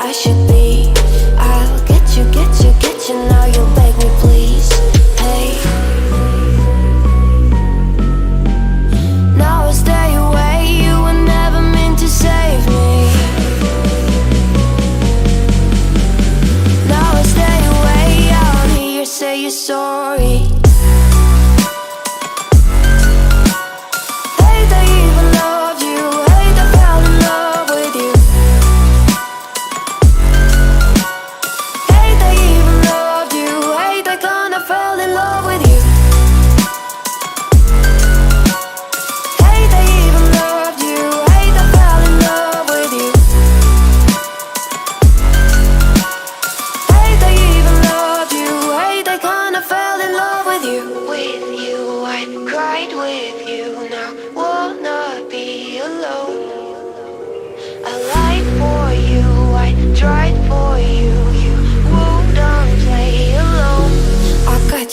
I should be. I'll get you, get you, get you. Now you'll beg me, please. Hey. Now I stay away. You were never meant to save me. Now I stay away. I don't hear you say you're sorry.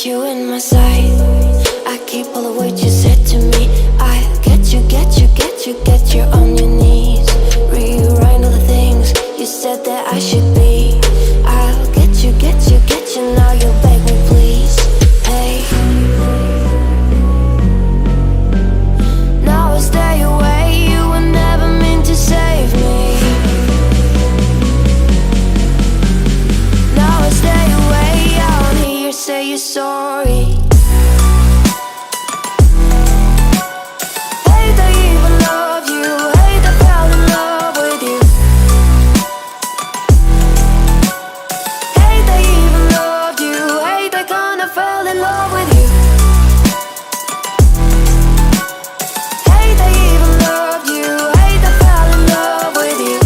You in my sight. I keep all the words you said to me. I get you, get you, get you, get you on your knees. Rewrite all the things you said that I should be. I'll get you, get you, get you. Now you'll beg me, please. Hey. Now I stay away. You were never meant to save me. Now I stay away. I don't hear you say you're sorry. Hate I even love you. Hate I fell in love with you. Hate I even loved you. Hate I kinda fell in love with you. Hate I even loved you. Hate I fell in love with you.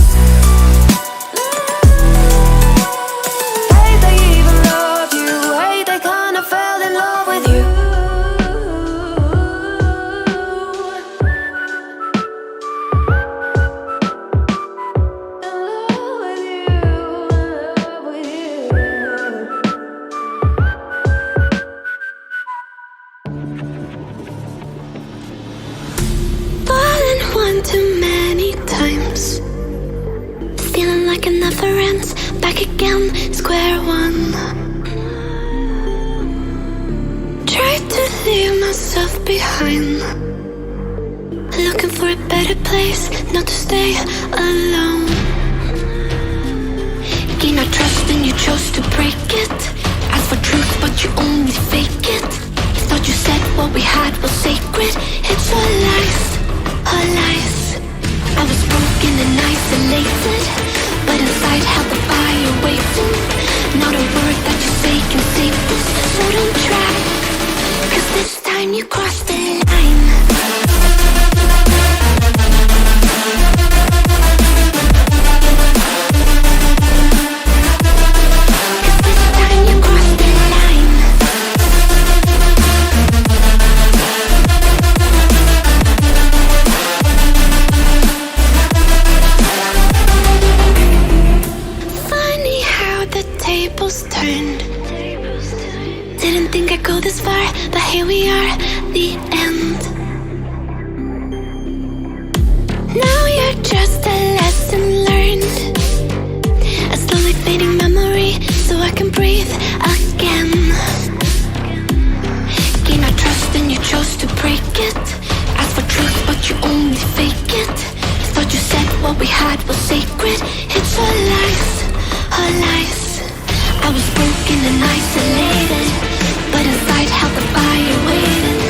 Hate I even loved you. Hate I kinda fell in love with you. Fallen one too many times, feeling like it never ends. Back again, square one. Tried to leave myself behind, looking for a better place, not to stay alone. Gain our trust and you chose to break it. Ask for truth but you only fake it. Thought you said what we had was sacred. It's all lies, all lies. I was broken and isolated, but inside held the fire waiting. Not a word that you say can save this, so don't try, 'cause this time you crossed the line. Didn't think I'd go this far, but here we are, the end. Now you're just a lesson learned, a slowly fading memory, so I can breathe again. Gain our trust and you chose to break it. Ask for truth but you only fake it. Thought you said what we had was sacred. It's all lies, all lies. I was broken and isolated, but inside held the fire waiting.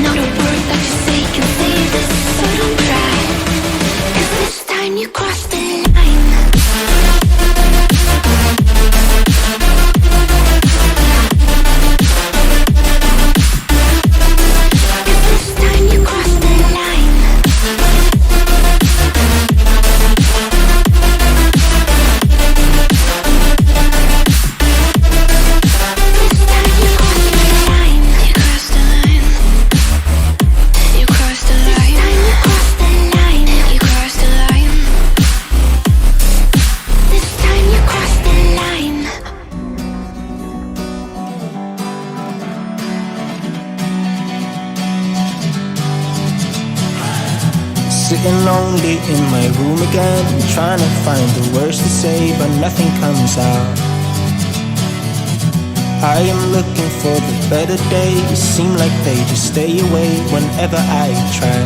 Not a word that you say can save this, so don't try, 'cause this time you crossed the line. lonely in my room again, trying to find the words to say, but nothing comes out. I am looking for the better days, seem like they just stay away whenever I try.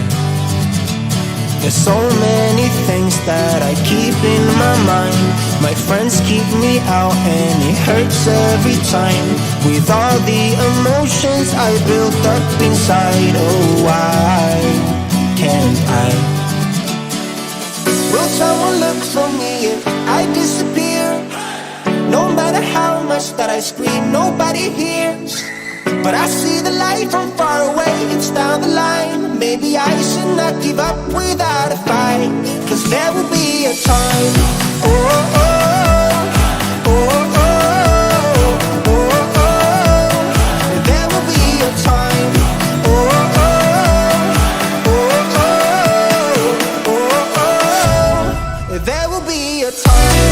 There's so many things that I keep in my mind. My friends keep me out and it hurts every time. With all the emotions I built up inside, oh why can't I? Will someone look for me if I disappear? No matter how much that I scream, nobody hears. But I see the light from far away, it's down the line. Maybe I should not give up without a fight, 'cause there will be a time. Oh, oh, oh, oh, oh, oh, oh. There will be a time. Oh, oh, oh, oh, oh, oh, oh. There will be a time.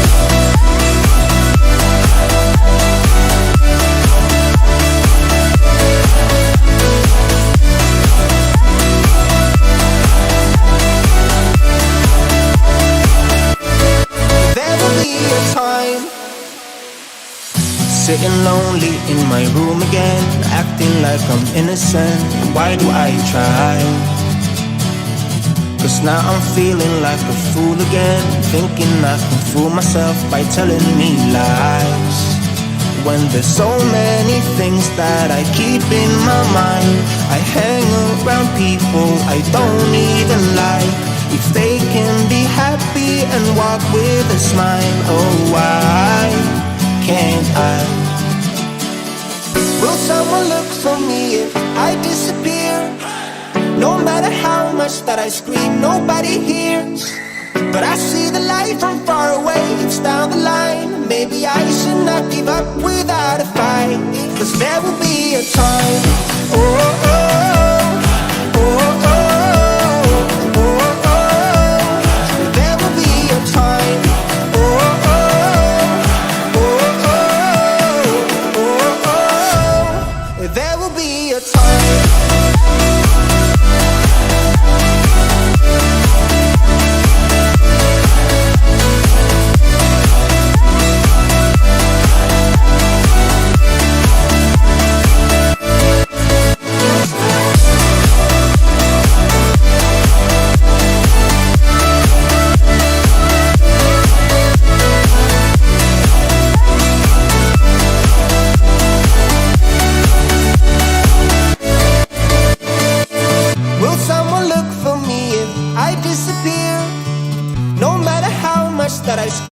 Sitting lonely in my room again, acting like I'm innocent. Why do I try? 'Cause now I'm feeling like a fool again, thinking I can fool myself by telling me lies. When there's so many things that I keep in my mind, I hang around people I don't even like. If they can be happy and walk with a smile, oh why can't I? Will someone look for me if I disappear? No matter how much that I scream, nobody hears. But I see the light from far away, it's down the line. Maybe I should not give up without a fight, 'cause there will be a time. Oh, oh, oh.